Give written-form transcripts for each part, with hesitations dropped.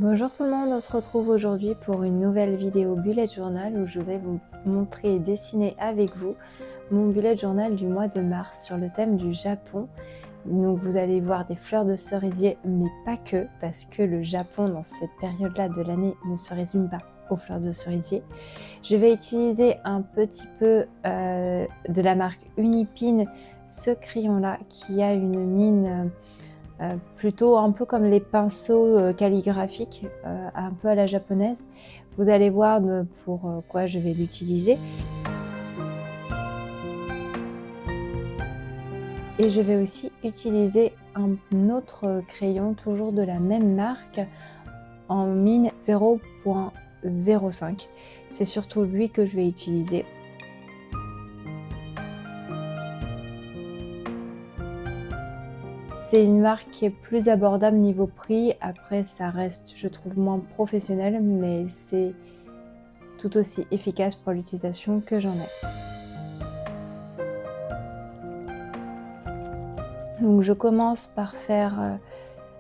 Bonjour tout le monde, on se retrouve aujourd'hui pour une nouvelle vidéo bullet journal où je vais vous montrer et dessiner avec vous mon bullet journal du mois de mars sur le thème du Japon. Donc vous allez voir des fleurs de cerisier, mais pas que, parce que le Japon dans cette période-là de l'année ne se résume pas aux fleurs de cerisier. Je vais utiliser un petit peu de la marque Unipin, ce crayon-là qui a une mine plutôt un peu comme les pinceaux calligraphiques, un peu à la japonaise. Vous allez voir pour quoi je vais l'utiliser. Et je vais aussi utiliser un autre crayon, toujours de la même marque, en mine 0.05. C'est surtout lui que je vais utiliser. C'est une marque qui est plus abordable niveau prix. Après, ça reste, je trouve, moins professionnel, mais c'est tout aussi efficace pour l'utilisation que j'en ai. Donc je commence par faire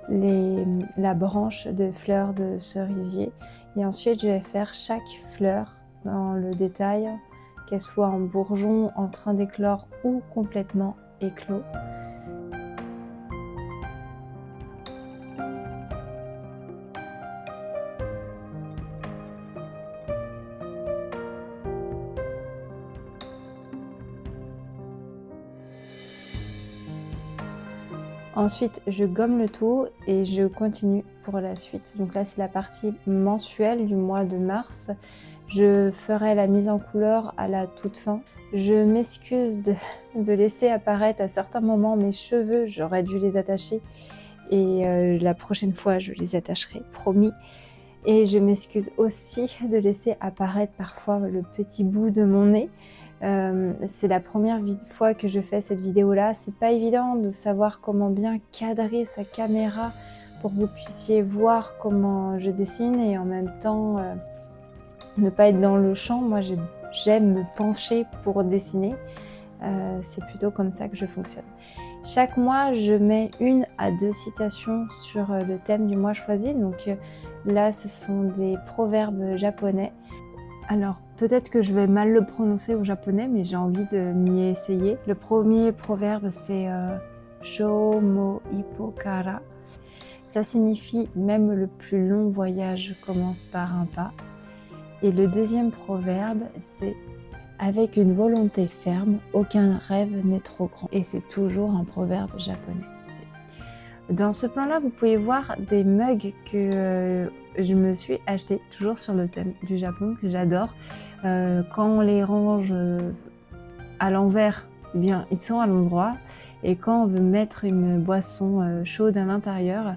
la branche de fleurs de cerisier et ensuite je vais faire chaque fleur dans le détail, qu'elle soit en bourgeon, en train d'éclore ou complètement éclos. Ensuite, je gomme le tout et je continue pour la suite. Donc là, c'est la partie mensuelle du mois de mars. Je ferai la mise en couleur à la toute fin. Je m'excuse de laisser apparaître à certains moments mes cheveux. J'aurais dû les attacher et la prochaine fois, je les attacherai, promis. Et je m'excuse aussi de laisser apparaître parfois le petit bout de mon nez. C'est la première fois que je fais cette vidéo-là. C'est pas évident de savoir comment bien cadrer sa caméra pour que vous puissiez voir comment je dessine et en même temps ne pas être dans le champ. Moi, j'aime me pencher pour dessiner. C'est plutôt comme ça que je fonctionne. Chaque mois, je mets 1 à 2 citations sur le thème du mois choisi. Donc là, ce sont des proverbes japonais. Alors, peut-être que je vais mal le prononcer au japonais, mais j'ai envie de m'y essayer. Le premier proverbe, c'est Shou mo ippo kara. Ça signifie « même le plus long voyage commence par un pas ». Et le deuxième proverbe, c'est « avec une volonté ferme, aucun rêve n'est trop grand ». Et c'est toujours un proverbe japonais. Dans ce plan-là, vous pouvez voir des mugs que je me suis acheté, toujours sur le thème du Japon, que j'adore. Quand on les range à l'envers, eh bien, ils sont à l'endroit. Et quand on veut mettre une boisson chaude à l'intérieur,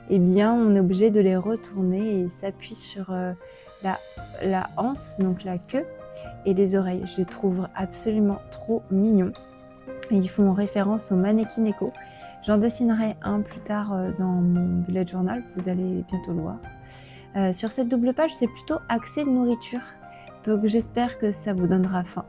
eh bien, on est obligé de les retourner et ils s'appuient sur la anse, donc la queue, et les oreilles. Je les trouve absolument trop mignons. Et ils font référence au Maneki Neko. J'en dessinerai un plus tard dans mon bullet journal, vous allez bientôt le voir. Sur cette double page, c'est plutôt axé nourriture, donc j'espère que ça vous donnera faim.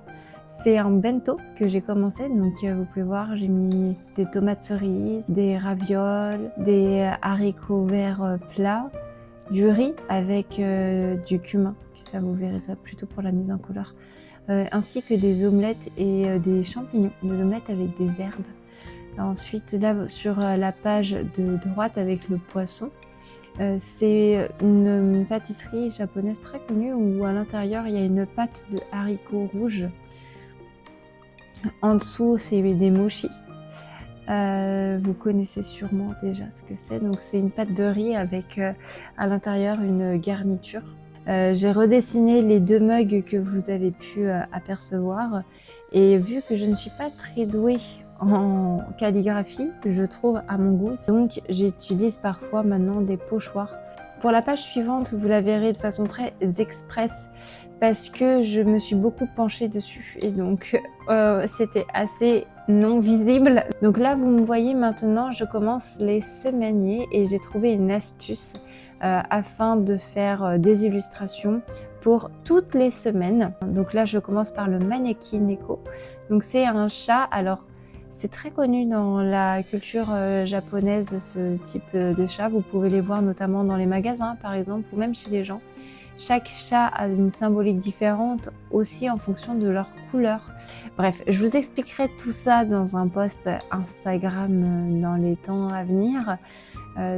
C'est un bento que j'ai commencé, donc vous pouvez voir, j'ai mis des tomates cerises, des ravioles, des haricots verts plats, du riz avec du cumin, ça vous verrez ça plutôt pour la mise en couleur, ainsi que des omelettes et des champignons, des omelettes avec des herbes. Ensuite, là, sur la page de droite avec le poisson, c'est une pâtisserie japonaise très connue où à l'intérieur, il y a une pâte de haricots rouges. En dessous, c'est des mochis. Vous connaissez sûrement déjà ce que c'est. Donc, c'est une pâte de riz avec à l'intérieur une garniture. J'ai redessiné les 2 mugs que vous avez pu apercevoir. Et vu que je ne suis pas très douée en calligraphie, je trouve, à mon goût, donc j'utilise parfois maintenant des pochoirs. Pour la page suivante, vous la verrez de façon très express parce que je me suis beaucoup penchée dessus et donc c'était assez non visible. Donc là, vous me voyez maintenant, je commence les semainiers et j'ai trouvé une astuce afin de faire des illustrations pour toutes les semaines. Donc là, je commence par le Maneki Neko. Donc c'est un chat. Alors, C'est très connu dans la culture japonaise, ce type de chat. Vous pouvez les voir notamment dans les magasins, par exemple, ou même chez les gens. Chaque chat a une symbolique différente aussi en fonction de leur couleur. Bref, je vous expliquerai tout ça dans un post Instagram dans les temps à venir,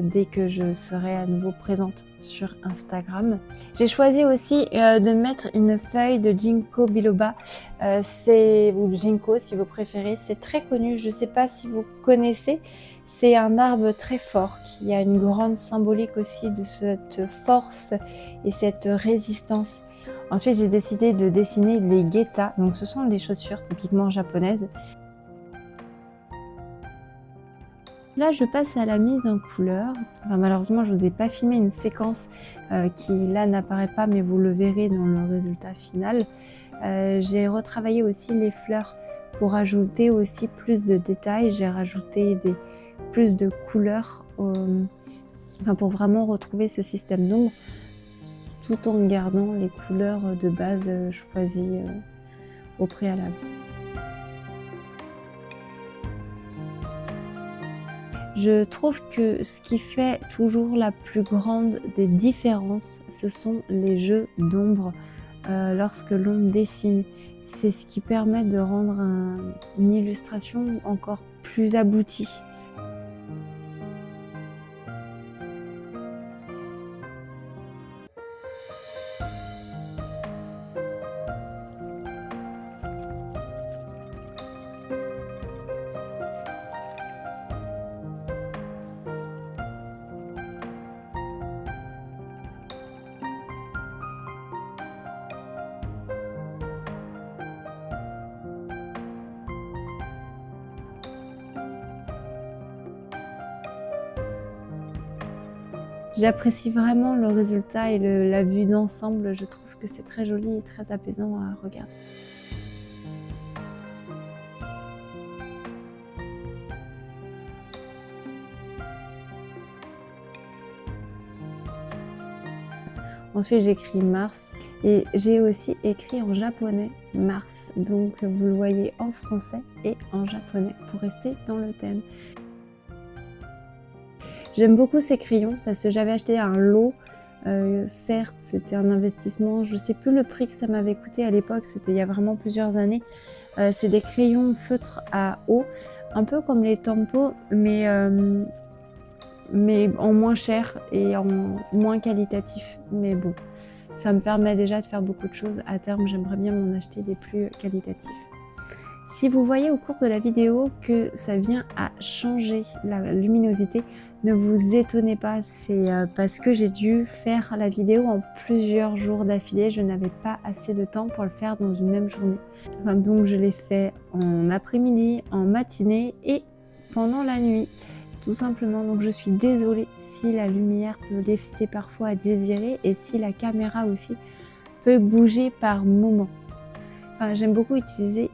dès que je serai à nouveau présente sur Instagram. J'ai choisi aussi de mettre une feuille de Ginkgo biloba, ou Ginkgo si vous préférez. C'est très connu, je ne sais pas si vous connaissez. C'est un arbre très fort qui a une grande symbolique aussi de cette force et cette résistance. Ensuite, j'ai décidé de dessiner les getas. Donc, ce sont des chaussures typiquement japonaises. Là, je passe à la mise en couleur. Enfin, malheureusement, je ne vous ai pas filmé une séquence qui là n'apparaît pas, mais vous le verrez dans le résultat final. J'ai retravaillé aussi les fleurs pour ajouter aussi plus de détails. J'ai rajouté plus de couleurs pour vraiment retrouver ce système d'ombre tout en gardant les couleurs de base choisies au préalable. Je trouve que ce qui fait toujours la plus grande des différences, ce sont les jeux d'ombre lorsque l'on dessine. C'est ce qui permet de rendre une illustration encore plus aboutie. J'apprécie vraiment le résultat et la vue d'ensemble. Je trouve que c'est très joli et très apaisant à regarder. Ensuite, j'écris Mars et j'ai aussi écrit en japonais Mars. Donc, vous le voyez en français et en japonais pour rester dans le thème. J'aime beaucoup ces crayons parce que j'avais acheté un lot. Certes, c'était un investissement. Je ne sais plus le prix que ça m'avait coûté à l'époque. C'était il y a vraiment plusieurs années. C'est des crayons feutres à eau, un peu comme les Tempo, mais en moins cher et en moins qualitatif. Mais bon, ça me permet déjà de faire beaucoup de choses. À terme, j'aimerais bien m'en acheter des plus qualitatifs. Si vous voyez au cours de la vidéo que ça vient à changer la luminosité, ne vous étonnez pas, c'est parce que j'ai dû faire la vidéo en plusieurs jours d'affilée. Je n'avais pas assez de temps pour le faire dans une même journée. Donc je l'ai fait en après-midi, en matinée et pendant la nuit, tout simplement. Donc je suis désolée si la lumière peut laisser parfois à désirer et si la caméra aussi peut bouger par moments. J'aime beaucoup utiliser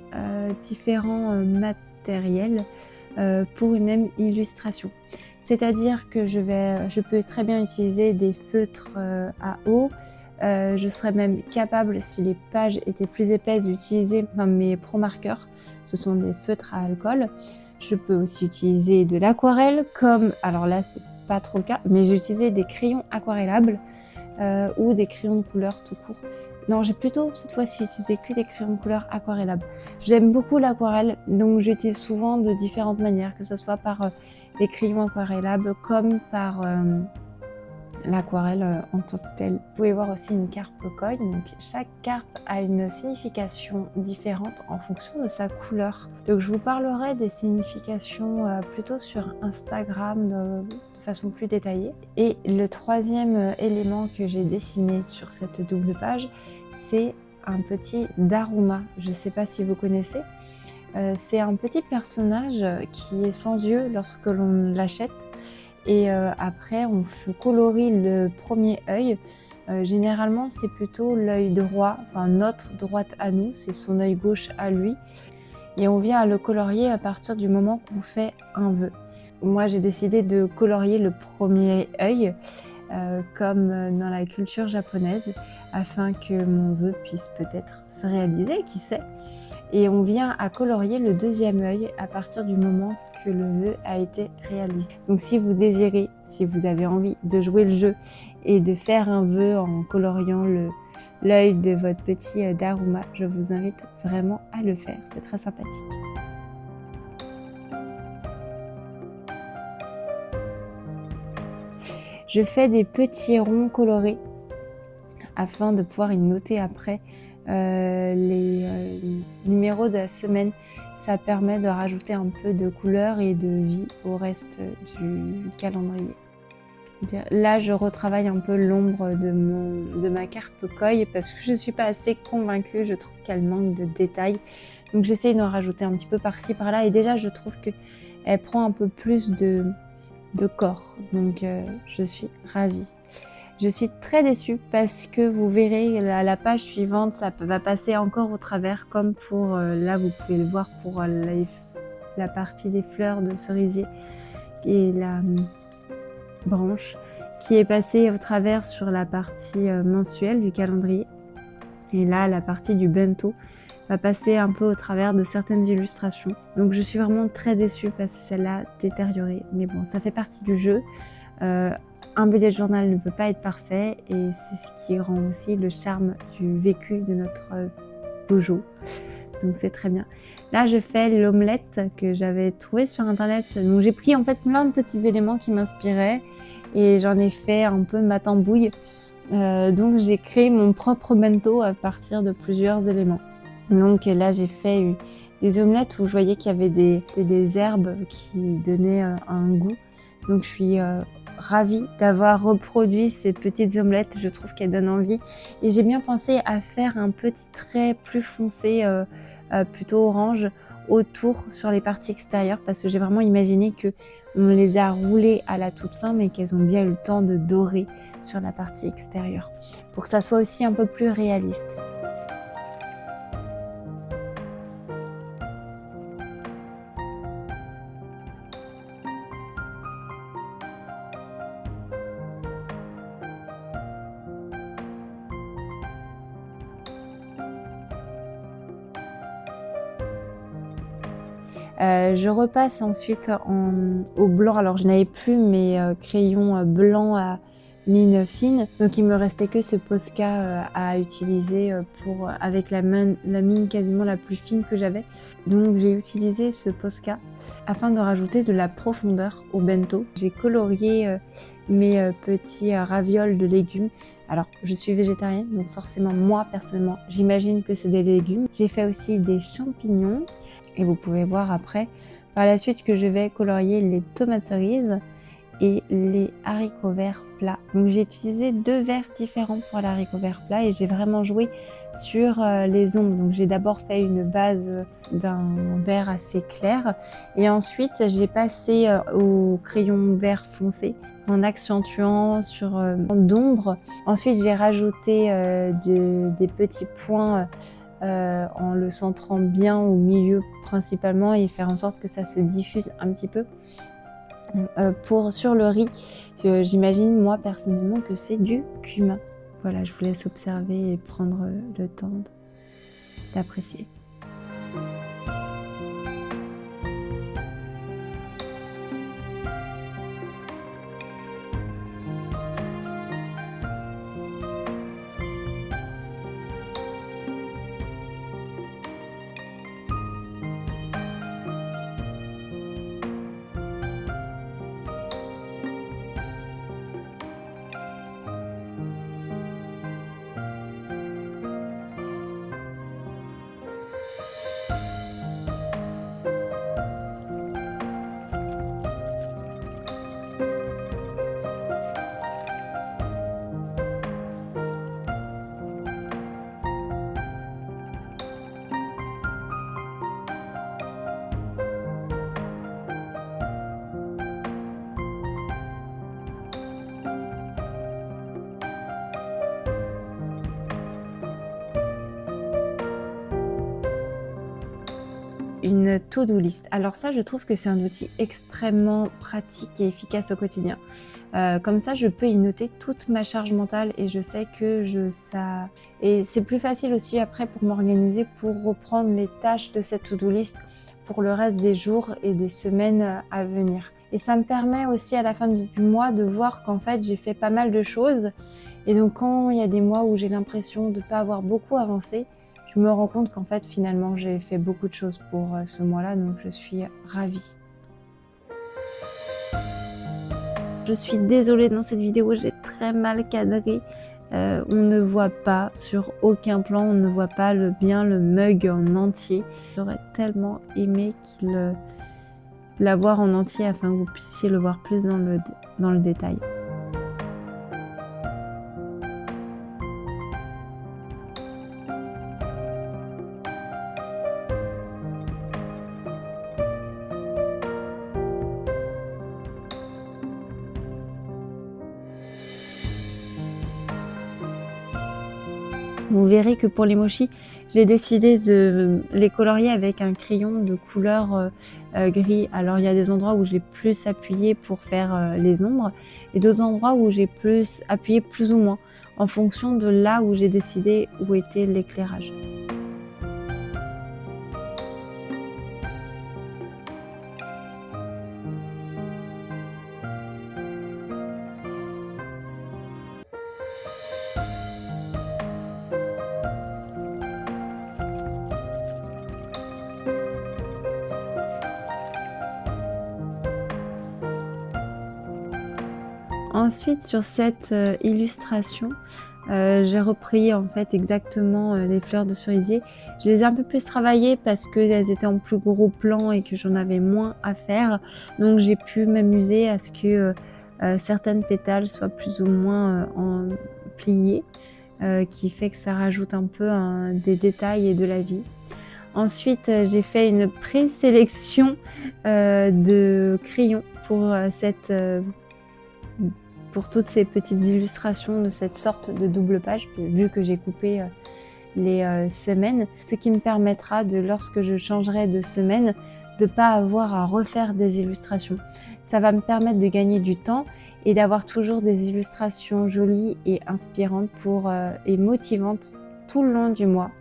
différents matériels pour une même illustration. C'est-à-dire que je peux très bien utiliser des feutres à eau. Je serais même capable, si les pages étaient plus épaisses, d'utiliser mes Pro Markers. Ce sont des feutres à alcool. Je peux aussi utiliser de l'aquarelle, alors là c'est pas trop le cas, mais j'ai utilisé des crayons aquarellables ou des crayons de couleur tout court. Non, j'ai plutôt cette fois-ci utilisé que des crayons de couleur aquarellables. J'aime beaucoup l'aquarelle, donc j'utilise souvent de différentes manières, que ce soit par les crayons aquarellables comme par l'aquarelle en tant que telle. Vous pouvez voir aussi une carpe koi. Donc chaque carpe a une signification différente en fonction de sa couleur. Donc je vous parlerai des significations plutôt sur Instagram de façon plus détaillée. Et le troisième élément que j'ai dessiné sur cette double page, c'est un petit Daruma. Je ne sais pas si vous connaissez. C'est un petit personnage qui est sans yeux lorsque l'on l'achète. Et après, on colorie le premier œil. Généralement, c'est plutôt l'œil droit, notre droite à nous, c'est son œil gauche à lui. Et on vient à le colorier à partir du moment qu'on fait un vœu. Moi, j'ai décidé de colorier le premier œil, comme dans la culture japonaise, afin que mon vœu puisse peut-être se réaliser, qui sait. Et on vient à colorier le deuxième œil à partir du moment que le vœu a été réalisé. Donc si vous désirez, si vous avez envie de jouer le jeu et de faire un vœu en coloriant l'œil de votre petit Daruma, je vous invite vraiment à le faire, c'est très sympathique. Je fais des petits ronds colorés afin de pouvoir y noter après les numéros de la semaine. Ça permet de rajouter un peu de couleur et de vie au reste du calendrier. Là, je retravaille un peu l'ombre de ma carpe koi parce que je ne suis pas assez convaincue, je trouve qu'elle manque de détails. Donc j'essaye d'en rajouter un petit peu par-ci par-là et déjà je trouve qu'elle prend un peu plus de corps. Donc je suis ravie. Je suis très déçue parce que vous verrez la page suivante, ça va passer encore au travers comme pour, là vous pouvez le voir pour la partie des fleurs de cerisier et la branche qui est passée au travers sur la partie mensuelle du calendrier. Et là, la partie du bento va passer un peu au travers de certaines illustrations. Donc je suis vraiment très déçue parce que celle-là a détérioré. Mais bon, ça fait partie du jeu. Un bullet journal ne peut pas être parfait et c'est ce qui rend aussi le charme du vécu de notre bojo. Donc c'est très bien. Là, je fais l'omelette que j'avais trouvée sur internet. Donc j'ai pris en fait plein de petits éléments qui m'inspiraient et j'en ai fait un peu ma tambouille. Donc j'ai créé mon propre bento à partir de plusieurs éléments. Donc là, j'ai fait des omelettes où je voyais qu'il y avait des herbes qui donnaient un goût. Donc je suis ravie d'avoir reproduit ces petites omelettes, je trouve qu'elles donnent envie. Et j'ai bien pensé à faire un petit trait plus foncé, plutôt orange, autour sur les parties extérieures parce que j'ai vraiment imaginé qu'on les a roulées à la toute fin mais qu'elles ont bien eu le temps de dorer sur la partie extérieure pour que ça soit aussi un peu plus réaliste. Je repasse ensuite au blanc. Alors je n'avais plus mes crayons blancs à mine fine, donc il me restait que ce Posca à utiliser avec la mine quasiment la plus fine que j'avais. Donc j'ai utilisé ce Posca afin de rajouter de la profondeur au bento. J'ai colorié mes petits ravioles de légumes. Alors je suis végétarienne, donc forcément moi personnellement j'imagine que c'est des légumes. J'ai fait aussi des champignons. Et vous pouvez voir après, par la suite, que je vais colorier les tomates cerises et les haricots verts plats. Donc j'ai utilisé 2 verres différents pour les haricots verts plats et j'ai vraiment joué sur les ombres. Donc j'ai d'abord fait une base d'un vert assez clair et ensuite j'ai passé au crayon vert foncé en accentuant sur d'ombre. Ensuite j'ai rajouté des petits points en le centrant bien au milieu principalement et faire en sorte que ça se diffuse un petit peu. Sur le riz, j'imagine moi personnellement que c'est du cumin. Voilà, je vous laisse observer et prendre le temps d'apprécier. Une to-do list. Alors ça, je trouve que c'est un outil extrêmement pratique et efficace au quotidien. Comme ça, je peux y noter toute ma charge mentale et je sais que et c'est plus facile aussi après pour m'organiser, pour reprendre les tâches de cette to-do list pour le reste des jours et des semaines à venir. Et ça me permet aussi à la fin du mois de voir qu'en fait, j'ai fait pas mal de choses. Et donc, quand il y a des mois où j'ai l'impression de ne pas avoir beaucoup avancé, je me rends compte qu'en fait, finalement, j'ai fait beaucoup de choses pour ce mois-là. Donc, je suis ravie. Je suis désolée, dans cette vidéo, j'ai très mal cadré. On ne voit pas sur aucun plan, on ne voit pas le mug en entier. J'aurais tellement aimé l'avoir en entier afin que vous puissiez le voir plus dans le détail. Vous verrez que pour les mochis, j'ai décidé de les colorier avec un crayon de couleur gris. Alors il y a des endroits où j'ai plus appuyé pour faire les ombres et d'autres endroits où j'ai plus appuyé plus ou moins en fonction de là où j'ai décidé où était l'éclairage. Ensuite, sur cette illustration, j'ai repris en fait exactement les fleurs de cerisier. Je les ai un peu plus travaillées parce qu'elles étaient en plus gros plan et que j'en avais moins à faire. Donc j'ai pu m'amuser à ce que certaines pétales soient plus ou moins pliées, qui fait que ça rajoute un peu des détails et de la vie. Ensuite, j'ai fait une présélection de crayons pour toutes ces petites illustrations de cette sorte de double page, vu que j'ai coupé les semaines, ce qui me permettra de, lorsque je changerai de semaine, de ne pas avoir à refaire des illustrations. Ça va me permettre de gagner du temps et d'avoir toujours des illustrations jolies et inspirantes et motivantes tout le long du mois.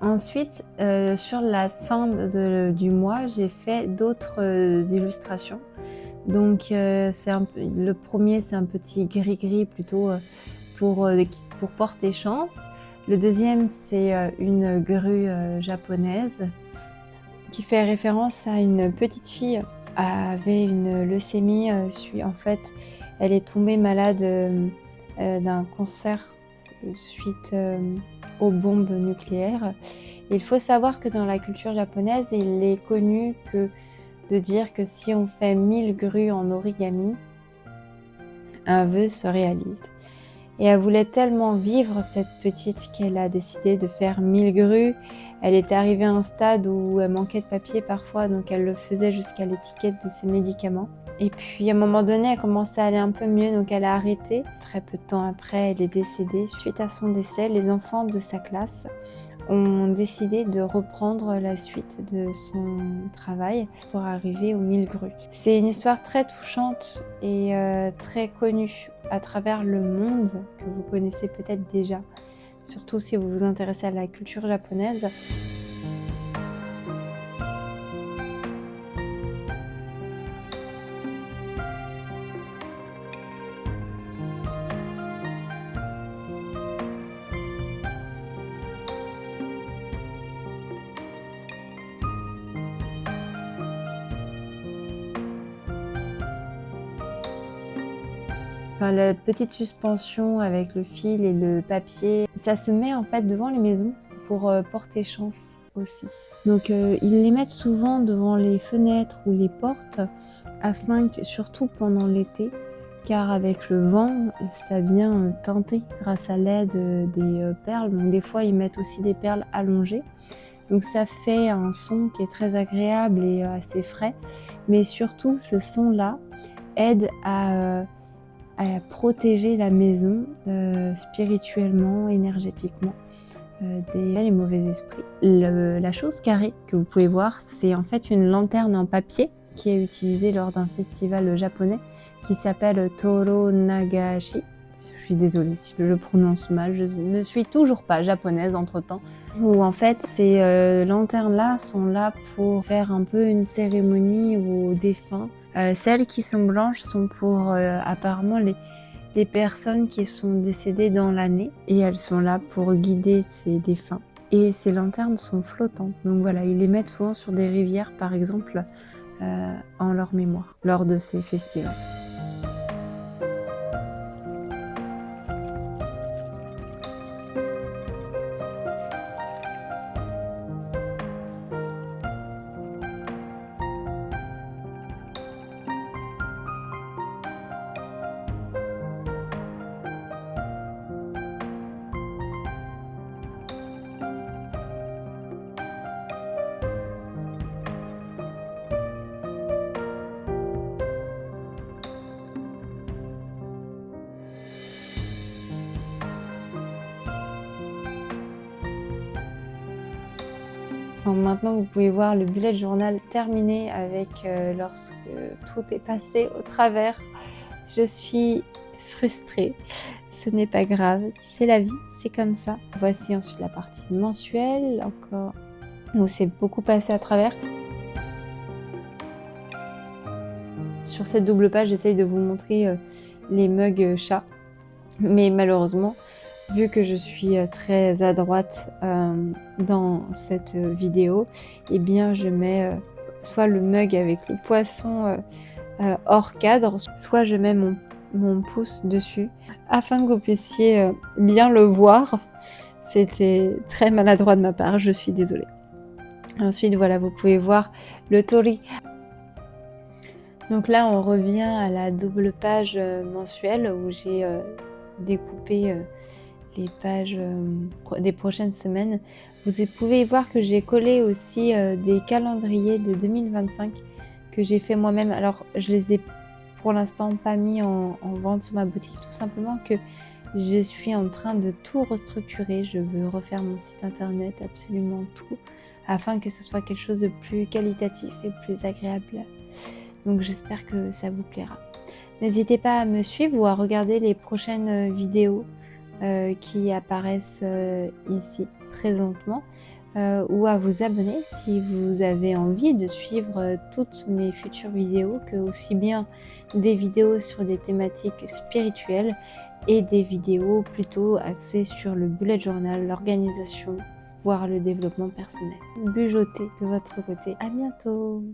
Ensuite, sur la fin du mois, j'ai fait d'autres illustrations. Donc, le premier, c'est un petit gris-gris plutôt pour porter chance. Le deuxième, c'est une grue japonaise qui fait référence à une petite fille qui avait une leucémie. En fait, elle est tombée malade d'un cancer suite aux bombes nucléaires. Et il faut savoir que dans la culture japonaise, il est connu de dire que si on fait 1000 grues en origami, un vœu se réalise. Et elle voulait tellement vivre, cette petite, qu'elle a décidé de faire 1000 grues. Elle était arrivée à un stade où elle manquait de papier parfois, donc elle le faisait jusqu'à l'étiquette de ses médicaments. Et puis à un moment donné, elle commençait à aller un peu mieux, donc elle a arrêté. Très peu de temps après, elle est décédée. Suite à son décès, les enfants de sa classe ont décidé de reprendre la suite de son travail pour arriver aux 1000 grues. C'est une histoire très touchante et très connue à travers le monde, que vous connaissez peut-être déjà, surtout si vous vous intéressez à la culture japonaise. Enfin, la petite suspension avec le fil et le papier, ça se met en fait devant les maisons pour porter chance aussi. Donc ils les mettent souvent devant les fenêtres ou les portes afin que, surtout pendant l'été, car avec le vent, ça vient teinter grâce à l'aide des perles. Donc des fois, ils mettent aussi des perles allongées. Donc ça fait un son qui est très agréable et assez frais. Mais surtout, ce son-là aide à protéger la maison spirituellement, énergétiquement des mauvais esprits. La chose carrée que vous pouvez voir, c'est en fait une lanterne en papier qui est utilisée lors d'un festival japonais qui s'appelle Toro Nagashi. Je suis désolée si je le prononce mal, je ne suis toujours pas japonaise entre-temps. Où en fait ces lanternes-là sont là pour faire un peu une cérémonie aux défunts. Celles qui sont blanches sont pour apparemment les personnes qui sont décédées dans l'année et elles sont là pour guider ces défunts. Et ces lanternes sont flottantes, donc voilà, ils les mettent souvent sur des rivières par exemple en leur mémoire lors de ces festivals. Enfin, maintenant, vous pouvez voir le bullet journal terminé avec lorsque tout est passé au travers. Je suis frustrée, ce n'est pas grave, c'est la vie, c'est comme ça. Voici ensuite la partie mensuelle, encore où c'est beaucoup passé à travers. Sur cette double page, j'essaye de vous montrer les mugs chats, mais malheureusement, vu que je suis très à droite dans cette vidéo, eh bien je mets soit le mug avec le poisson hors cadre, soit je mets mon pouce dessus afin que vous puissiez bien le voir. C'était très maladroit de ma part, je suis désolée. Ensuite, voilà, vous pouvez voir le tori. Donc là, on revient à la double page mensuelle où j'ai découpé les pages des prochaines semaines. Vous pouvez voir que j'ai collé aussi des calendriers de 2025 que j'ai fait moi-même. Alors, je les ai pour l'instant pas mis en vente sur ma boutique, tout simplement que je suis en train de tout restructurer. Je veux refaire mon site internet, absolument tout, afin que ce soit quelque chose de plus qualitatif et plus agréable. Donc j'espère que ça vous plaira. N'hésitez pas à me suivre ou à regarder les prochaines vidéos qui apparaissent ici présentement ou à vous abonner si vous avez envie de suivre toutes mes futures vidéos, que aussi bien des vidéos sur des thématiques spirituelles et des vidéos plutôt axées sur le bullet journal, l'organisation, voire le développement personnel. Bujotez de votre côté. À bientôt!